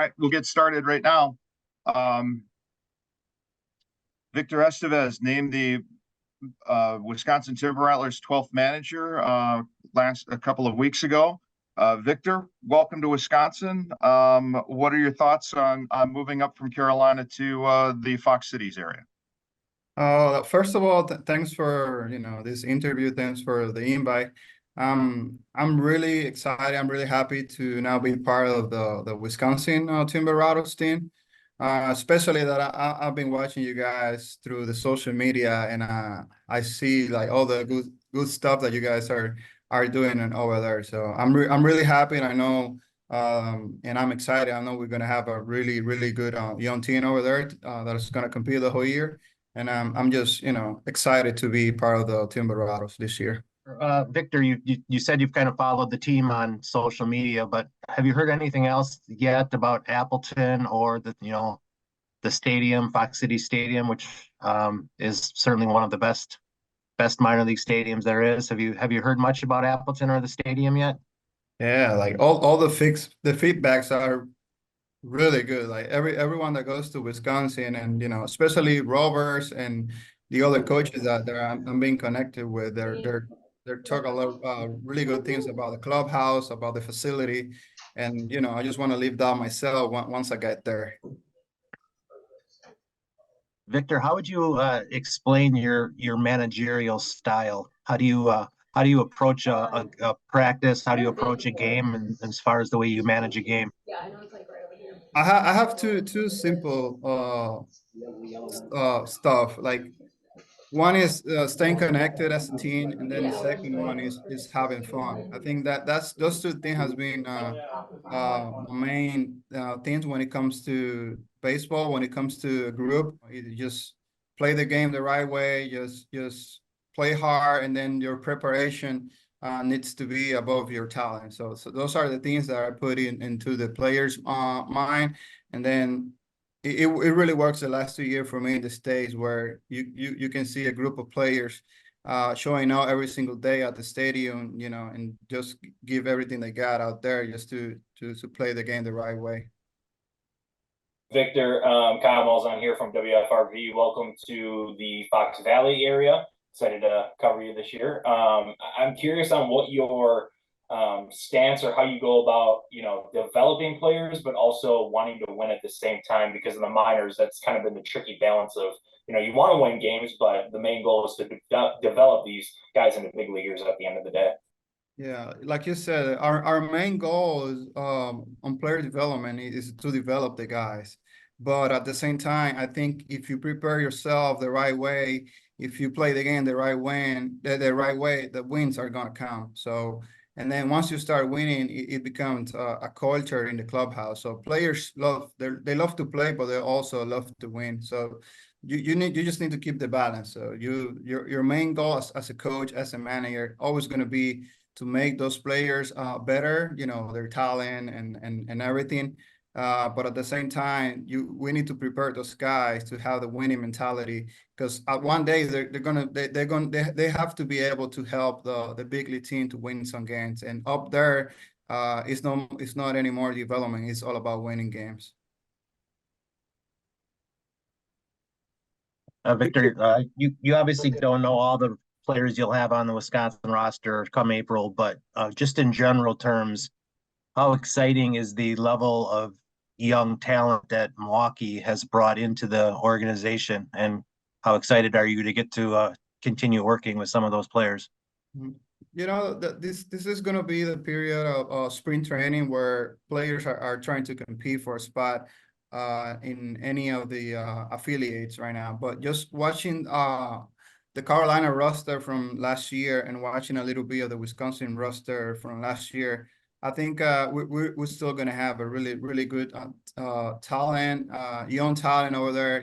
right, we'll get started right now. Victor Estevez named the Wisconsin Timber Rattlers 12th manager a couple of weeks ago. Victor, welcome to Wisconsin. What are your thoughts on moving up from Carolina to the Fox Cities area? First of all, thanks for this interview. Thanks for the invite. I'm really excited. I'm really happy to now be part of the Wisconsin Timber Rattlers team. Especially that I've been watching you guys through the social media, and I see like all the good stuff that you guys are doing and over there. So I'm really happy, and I know and I'm excited. I know we're gonna have a really good young team over there that is gonna compete the whole year. And I'm just, excited to be part of the Timber Rattlers this year. Victor, you said you've kind of followed the team on social media, but have you heard anything else yet about Appleton or the stadium, Fox City Stadium, which is certainly one of the best minor league stadiums there is? Have you heard much about Appleton or the stadium yet? Yeah, like all the feedbacks are really good. Like everyone that goes to Wisconsin, and especially Roberts and the other coaches out there I'm being connected with, they're talking a lot really good things about the clubhouse, about the facility, and I just want to live that myself once I get there. Victor, how would you explain your managerial style? How do you approach a practice? How do you approach a game, and as far as the way you manage a game? I have two simple stuff. Like one is staying connected as a team, and then the second one is having fun. I think that's those two things has been my main things when it comes to baseball. When it comes to a group, you just play the game the right way. Just play hard, and then your preparation needs to be above your talent. So those are the things that I put into the players' mind, and then it really works the last 2 years for me in the States, where you can see a group of players showing out every single day at the stadium, and just give everything they got out there just to play the game the right way. Victor, Kyle Malzahn here from WFRV. Welcome to the Fox Valley area. Excited to cover you this year. I'm curious on what your stance or how you go about, developing players, but also wanting to win at the same time, because in the minors, that's kind of been the tricky balance of, you want to win games, but the main goal is to develop these guys into big leaguers at the end of the day. Yeah, like you said, our main goal is on player development is to develop the guys. But at the same time, I think if you prepare yourself the right way, if you play the game the right way, the wins are gonna come. So, and then once you start winning, it becomes a culture in the clubhouse. So players they love to play, but they also love to win. So you just need to keep the balance. So your main goal as a coach, as a manager, always gonna be to make those players better, their talent and everything. But at the same time, we need to prepare those guys to have the winning mentality, because at one day they have to be able to help the big league team to win some games. And up there, it's not anymore development. It's all about winning games. Victor, you obviously don't know all the players you'll have on the Wisconsin roster come April, but just in general terms, how exciting is the level of young talent that Milwaukee has brought into the organization, and how excited are you to get to continue working with some of those players? This is going to be the period of spring training where players are trying to compete for a spot in any of the affiliates right now. But just watching the Carolina roster from last year and watching a little bit of the Wisconsin roster from last year, I think we're still going to have a really good talent, young talent over there.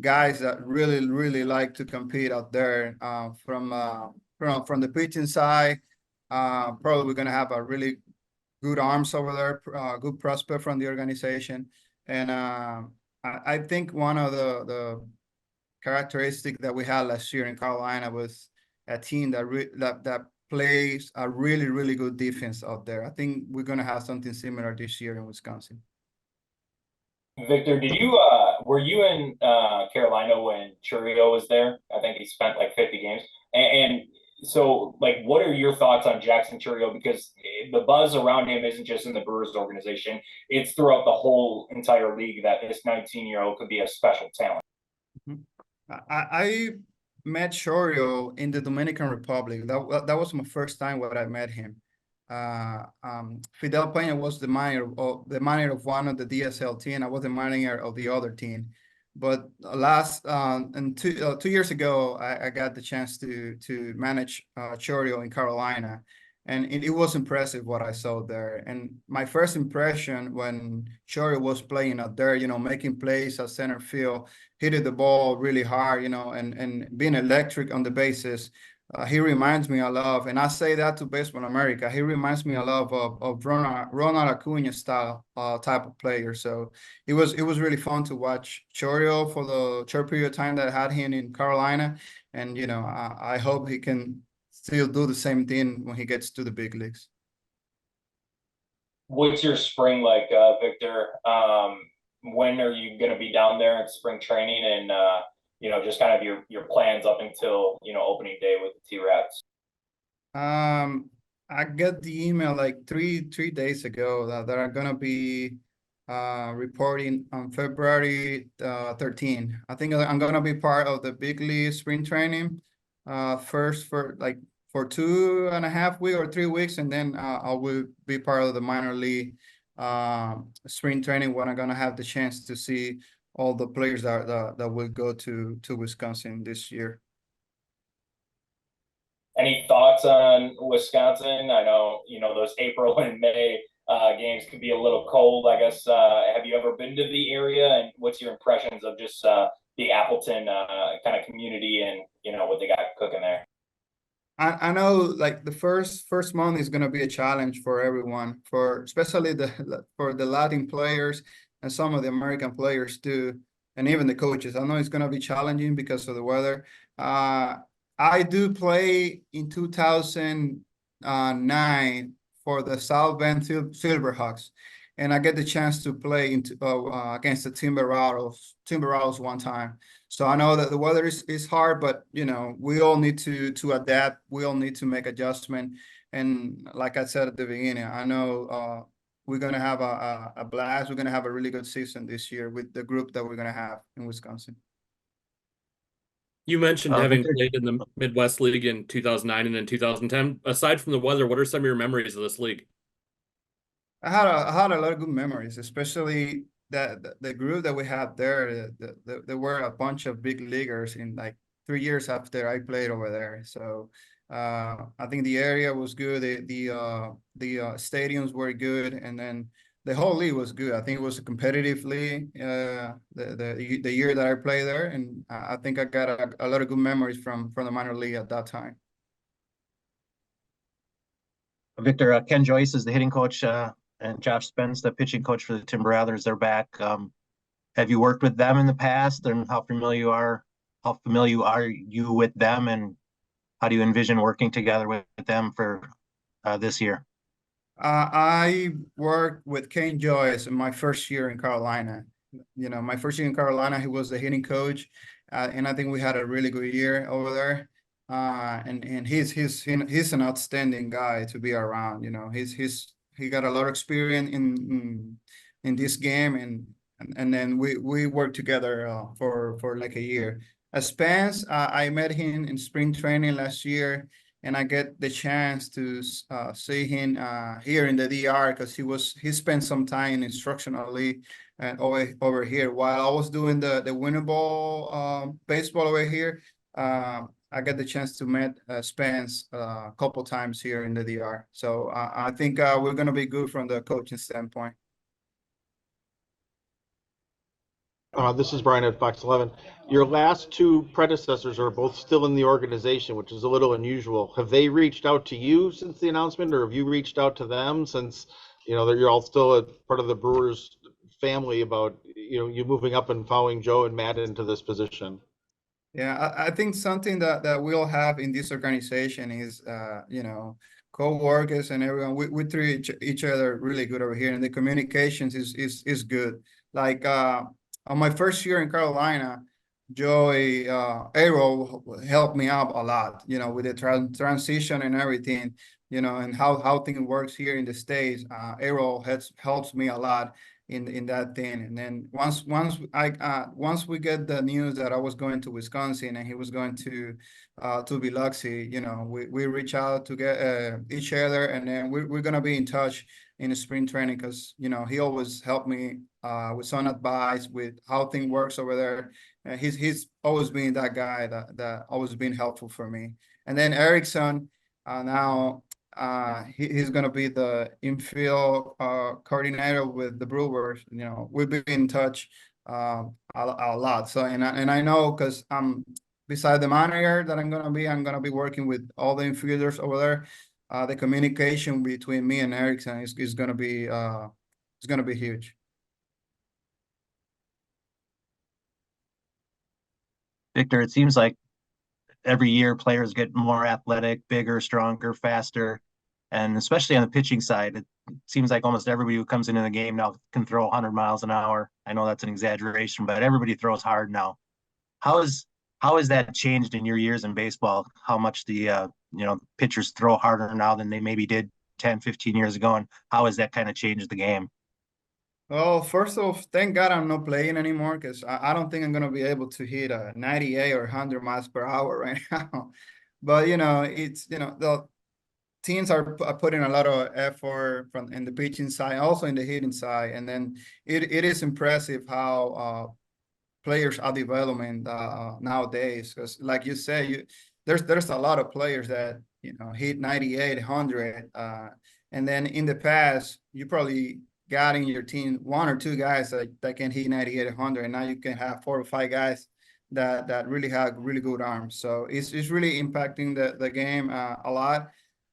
Guys that really like to compete out there. From the pitching side, probably we're going to have a really good arms over there, good prospect from the organization, and I think one of the characteristic that we had last year in Carolina was a team that plays a really good defense out there. I think we're gonna have something similar this year in Wisconsin. Victor, were you in Carolina when Churio was there? I think he spent like 50 games. And so, like, what are your thoughts on Jackson Churio? Because the buzz around him isn't just in the Brewers organization, it's throughout the whole entire league that this 19-year-old could be a special talent. I met Chorio in the Dominican Republic. That was my first time when I met him. Fidel Pena was the manager of one of the DSL team. I was the manager of the other team. But and 2 years ago, I got the chance to manage Chorio in Carolina, and it was impressive what I saw there. And my first impression when Chorio was playing out there, making plays at center field, hitting the ball really hard, and being electric on the bases. He reminds me a lot, and I say that to Baseball America. He reminds me a lot of Ronald Acuna style type of player. So it was really fun to watch Chorio for the short period of time that I had him in Carolina, and I hope he can still do the same thing when he gets to the big leagues. What's your spring like, Victor? When are you going to be down there in spring training, and just kind of your plans up until opening day with the T-Rats? I got the email like three days ago that I'm gonna be reporting on February 13. I think I'm gonna be part of the big league spring training first for 2.5 weeks or 3 weeks, and then I will be part of the minor league spring training when I'm gonna have the chance to see all the players that will go to Wisconsin this year. Any thoughts on Wisconsin? I know, those April and May games could be a little cold, I guess. Have you ever been to the area, and what's your impressions of just the Appleton kind of community and, what they got cooking there? I know, like, the first month is going to be a challenge for everyone, especially for the Latin players and some of the American players too, and even the coaches. I know it's going to be challenging because of the weather. I do play in 2009 for the South Bend Silverhawks, and I get the chance to play against the Timber one time. So I know that the weather is hard, but we all need to adapt. We all need to make adjustment. And like I said at the beginning, I know we're gonna have a blast. We're gonna have a really good season this year with the group that we're gonna have in Wisconsin. You mentioned having played in the Midwest League in 2009 and then 2010. Aside from the weather, what are some of your memories of this league? I had a lot of good memories, especially the group that we had there. There were a bunch of big leaguers in like 3 years after I played over there. So I think the area was good. The stadiums were good, and then the whole league was good. I think it was a competitive league the year that I played there, and I think I got a lot of good memories from the minor league at that time. Victor, Ken Joyce is the hitting coach, and Josh Spence, the pitching coach for the Timber Rattlers. They're back. Have you worked with them in the past, and how familiar are you with them, and how do you envision working together with them for this year? I worked with Ken Joyce in my first year in Carolina. My first year in Carolina, he was the hitting coach, and I think we had a really good year over there. And he's an outstanding guy to be around. He got a lot of experience in this game, and then we worked together for like a year. Spence, I met him in spring training last year, and I get the chance to see him here in the DR because he spent some time instructionally and over here while I was doing the winter ball baseball over here. I got the chance to meet Spence a couple times here in the DR. So I think we're going to be good from the coaching standpoint. This is Brian at Fox 11. Your last two predecessors are both still in the organization, which is a little unusual. Have they reached out to you since the announcement, or have you reached out to them since you're all still a part of the Brewers family about you moving up and following Joe and Matt into this position? Yeah, I think something that we all have in this organization is, co-workers and everyone, we treat each other really good over here, and the communications is good. Like on my first year in Carolina, Joey Arrow helped me out a lot, you know, with the transition and everything, you know, and how things works here in the States. Arrow helps me a lot in that thing. And then once we get the news that I was going to Wisconsin and he was going to Biloxi, you know, we reach out to get each other, and then we're gonna be in touch in the spring training, because you know he always helped me with some advice with how things works over there. He's always been that guy that always been helpful for me. And then Erickson, now he's gonna be the infield coordinator with the Brewers. You know, we've been in touch a lot. So and I know, because I'm beside the manager that I'm gonna be working with all the infielders over there. The communication between me and Erickson is gonna be huge. Victor, it seems like every year players get more athletic, bigger, stronger, faster, and especially on the pitching side, it seems like almost everybody who comes into the game now can throw 100 miles an hour. I know that's an exaggeration, but everybody throws hard now. How has that changed in your years in baseball? How much the pitchers throw harder now than they maybe did 10, 15 years ago, and how has that kind of changed the game? Well, first off, thank God I'm not playing anymore, because I don't think I'm gonna be able to hit a 98 or 100 miles per hour right now. But you know, it's, you know, the teams are putting a lot of effort from in the pitching side, also in the hitting side, and then it is impressive how players are developing nowadays. Because like you say, there's a lot of players that, you know, hit 98, 100, and then in the past you probably got in your team one or two guys that can hit 98, 100, and now you can have 4 or 5 guys that really have really good arms. So it's really impacting the game a lot.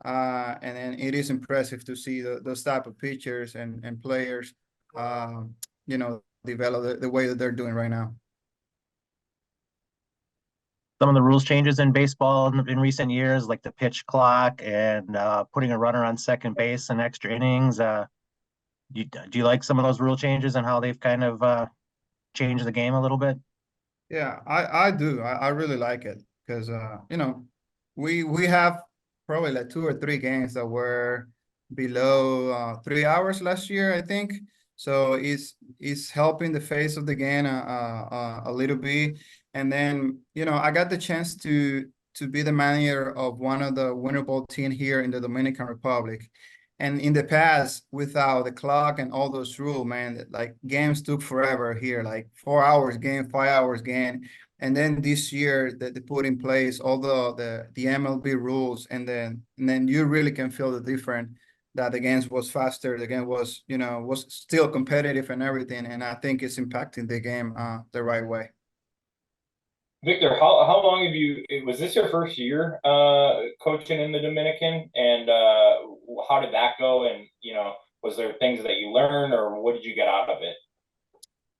And then it is impressive to see those type of pitchers and players, you know, develop the way that they're doing right now. Some of the rules changes in baseball in recent years, like the pitch clock and putting a runner on second base in extra innings. Do you like some of those rule changes and how they've kind of changed the game a little bit? Yeah, I do. I really like it, because you know, we have probably like 2 or 3 games that were below 3 hours last year, I think. So it's helping the face of the game a little bit. And then, you know, I got the chance to be the manager of one of the winter ball team here in the Dominican Republic. And in the past, without the clock and all those rules, man, like games took forever here, like 4 hours game, 5 hours game. And then this year that they put in place all the MLB rules, and then you really can feel the difference, that the games was faster, the game was, you know, was still competitive and everything. And I think it's impacting the game the right way. Victor, how long have you, was this your first year coaching in the Dominican? And how did that go? And, you know, was there things that you learned, or what did you get out of it?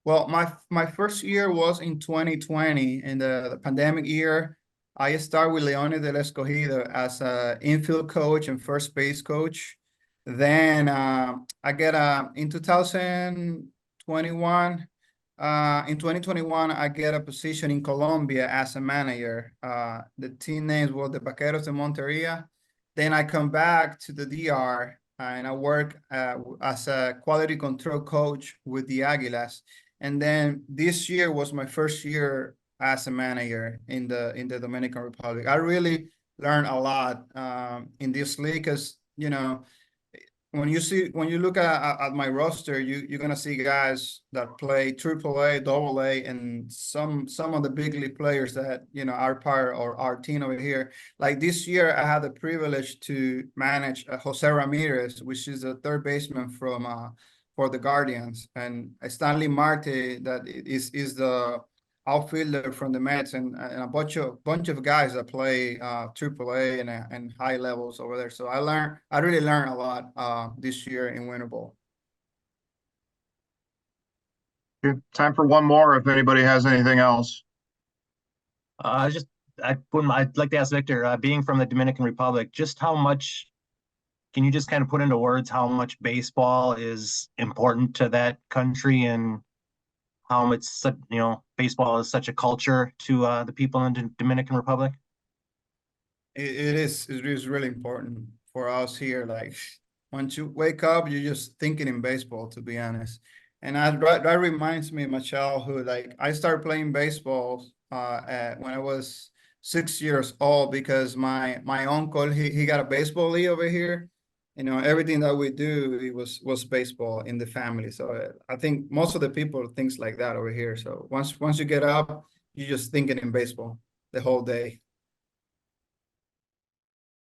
Well, my first year was in 2020, in the pandemic year. I started with Leone del Escogido as an infield coach and first base coach. Then I get in 2021. In 2021, I get a position in Colombia as a manager. The team names were the Vaqueros de Monteria. Then I come back to the DR and I work as a quality control coach with the Águilas. And then this year was my first year as a manager in the Dominican Republic. I really learned a lot in this league, because, you know, when you look at my roster, you're gonna see guys that play AAA, AA, and some of the big league players that, you know, are part of our team over here. Like this year, I had the privilege to manage Jose Ramirez, which is a third baseman from for the Guardians, and Stanley Marte, that is the outfielder from the Mets, and a bunch of guys that play AAA and high levels over there. So I really learned a lot this year in winter ball. Time for one more if anybody has anything else. I'd like to ask Victor, being from the Dominican Republic, just how much can you just kind of put into words how much baseball is important to that country and how it's such, baseball is such a culture to the people in the Dominican Republic? It is really important for us here. Like once you wake up, you're just thinking in baseball, to be honest. And that reminds me of my childhood. Like I started playing baseball when I was 6 years old because my uncle he got a baseball league over here. Everything that we do it was baseball in the family. So I think most of the people thinks like that over here. So once you get up, you're just thinking in baseball the whole day.